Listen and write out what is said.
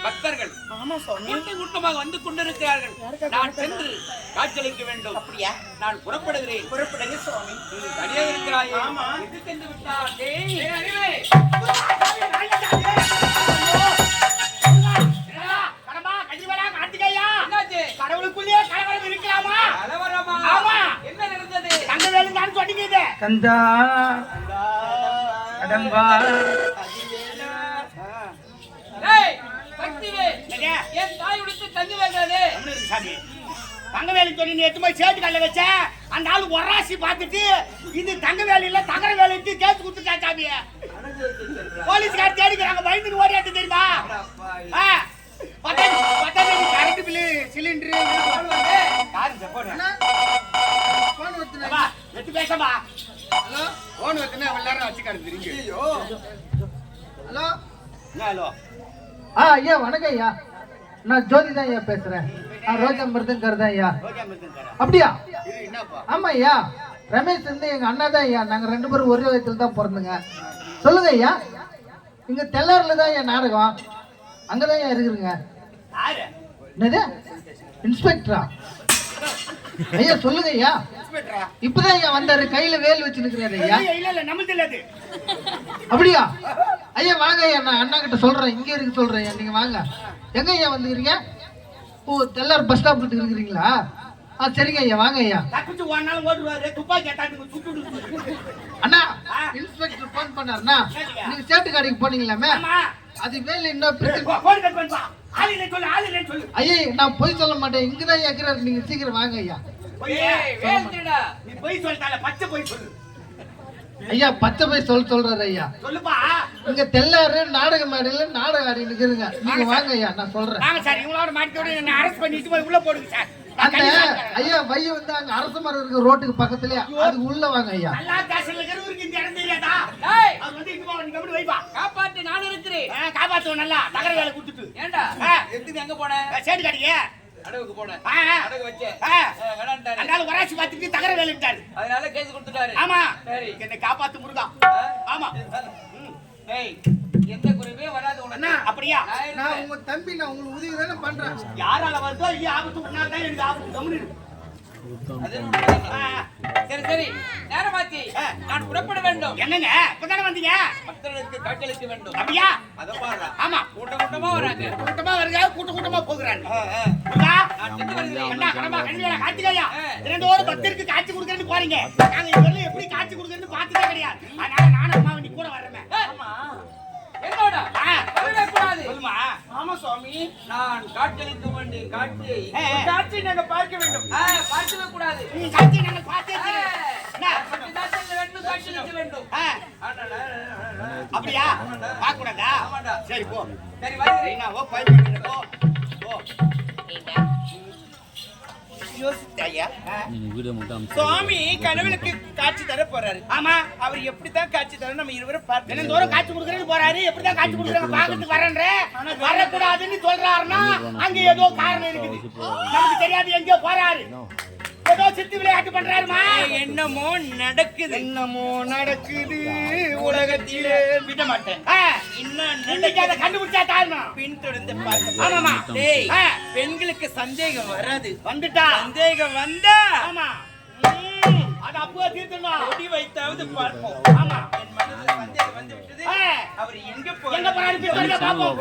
பக்தர்கள் கூட்டமாக வந்து கொண்டிருக்கிறார்கள். நான் சென்று காட்சியளிக்க வேண்டும். அப்படியா? நான் புறப்படுகிறேன். புறப்படுங்க சுவாமி. தனியாக இருக்கிறாயே, எது சென்று விட்டார்? கடவுளுக்குள்ளே கலவரம் இருக்கலாமா? கலவரமா? ஆமா. என்ன நடந்தது? தங்கவேலு நான் சொன்னீங்க. கந்தா கடம்பா என் தாய் உடுத்து தங்கவேலு சாமி தங்கவேலு சொல்லி நீ எட்டு போய் சேட்டு கல்ல வச்ச அந்த ஆளு ஒராசி பார்த்துட்டு இது தங்கவேலு இல்ல தகர வேலைக்கு கேட்டு கொடுத்துட்டா சாமி. போலீஸ்கார் தேடிக்கிறாங்க, பயந்துட்டு ஓடியாட்டு தெரியுமா? கரண்ட் பில்லு சிலிண்டரு வெட்டு பேசமா. ஹலோ போன் வச்சுன்னா எல்லாரும் வச்சுக்காரு தெரியுங்க. ஹலோ ஹலோ ஐயா வணக்கம் ஐயா, நான் ஜோதி தான் ஐயா பேசுறேன். ரோஜா மிருதங்கர் தான் ஐயா. அப்படியா? ஆமா ஐயா, ரமேஷ் வந்து எங்க அண்ணா தான் ஐயா. நாங்க ரெண்டு பேரும் ஒரே வயசுல தான் பிறந்துங்க. சொல்லுங்க ஐயா. இங்க தெல்லாறுல தான் ஐயா நாடகம், அங்கதான் ஐயா இருக்குதுங்க. என்னது இன்ஸ்பெக்டரா? ஐயா சொல்லுங்க ஐயா. இப்பதான் ஐயா வந்தாரு, கையில வேல் வச்சுருக்கிறாரு ஐயா. அப்படியா? ஐயா வாங்க ஐயா, நான் அண்ணா கிட்ட சொல்றேன், இங்க இருக்கு சொல்றேன். நீங்க வாங்க. எங்க ஐயா வந்துக்கிறீங்க? ஓ தெல்லார் பஸ் ஸ்டாப் கிட்ட இருக்கிறீங்களா? சரிங்க ஐயா, வாங்க ஐயா. அண்ணா இன்ஸ்பெக்டர் போன் பண்ணாருண்ணா, நீங்க சேட்டு கடைக்கு போனீங்களாமே, அது வேலை இன்னும் ஐயா நான் போய் சொல்ல மாட்டேன், இங்கதான் இருக்கிறாரு. நீங்க சீக்கிரம் வாங்க ஐயா. ஐயா பச்சை போய் சொல்றாரு ஐயா. சொல்லுப்பா. இங்க தெல்லாரு நாடக மேடையில நாடகம் ஆடி நிக்குதுங்க. நீங்க வாங்க ஐயா, நான் சொல்றேன். அந்த ஐயா வைய வந்து அங்க அரச மரம் இருக்க ரோட்டுக்கு பக்கத்துலயே, அது உள்ள வாங்க ஐயா. காப்பாத்து, நான் இருக்கிறேன். காப்பாத்து நல்லா நகர வேலை கொடுத்துட்டு. ஏண்டா எதுக்கு எங்க போன? சேட்டு கடைக்கு அடவுக்கு போனேன். அடகு வச்சேன். அதனால வராசி பார்த்துட்டு தகர வேலைட்டாரு, அதனால கேஸ் கொடுத்துட்டாரு. ஆமா சரி, என்னை காப்பாத்து முருகா. ஆமா டேய் எந்த குறைவே வராது உனக்கு. அப்படியா? நான் உங்க தம்பி, நான் உங்களுக்கு உதவி தானே பண்றேன். யாரால வருதோ இல்ல ஆபத்து உன்னால தான் எனக்கு ஆபத்து. கம்முனு சரி சரி, நேரமாச்சி, நான் புறப்பட வேண்டும். என்னங்க இப்பதானே வந்தீங்க? பக்தர்களுக்கு காட்சியளிக்க வேண்டும். அப்படியா? அத பாருடா. ஆமா கூட்டம் கூட்டமா வராங்க, கூட்டமா வருங்க, கூட்டமா போகுறாங்க. நான் சென்று வருகிறேன். அண்ணா கடமா கண்ணில காட்சியா ரெண்டு ஒரு பக்தருக்கு காட்சி கொடுக்கறேன்னு போறீங்க. நாங்க இதுவரை எப்படி காட்சி கொடுக்கறேன்னு பார்த்ததே கிடையாது. அதனால நானும் அம்மா நீ கூட வரேன். ஆமா கூடாது. சொல்லுமா. ஆமா சுவாமி, நான் காட்சியளிக்க வேண்டிய காட்சியை காட்சி நாங்க பார்க்க வேண்டும். பார்க்கவே கூடாது. காட்சி நாங்கள் பார்த்தே காட்சியளிக்க வேண்டும். அப்படியா பார்க்க கூடாதா? ஆமாடா. சரி போ. சரி வந்து என்ன ஓ பயப்பட போ போ. யோசித்தாயா? சுவாமி கனவுக்கு காட்சி தர போறாரு. ஆமா. அவர் எப்படிதான் காட்சி தர நம்ம இருவரும் பார்த்து என்ன தூரம் காட்சி கொடுக்கறதுக்கு போறாரு? எப்படிதான் காட்சி கொடுக்குறாங்க பாக்கிறதுக்கு வரேன்ற வரக்கூடாதுன்னு சொல்றாருன்னா அங்க ஏதோ காரணம் இருக்குது. நமக்கு தெரியாது எங்கேயோ போறாரு. ஏதோ சித்து விளையாட்டு பண்றாருமா. என்னமோ நடக்குது. என்னமோ நடக்குது உலகத்திலே. விட மாட்டேன். இன்னைக்கு அதை கண்டுபிடிச்சா தாழ்ணும். பின்தொடர்ந்து பார்க்க. ஆமாமா. டேய், பெண்களுக்கு சந்தேகம் வராது. வந்துட்டா சந்தேகம் வந்தா ஆமா. அது அப்போ தீர்த்துடணும். கொடி வைத்தாவது பார்ப்போம். ஆமா. என் மனதில் சந்தேகம் வந்து விட்டது. அவர் எங்க எங்க போறாரு? போறாரு? போய் பாப்போம்.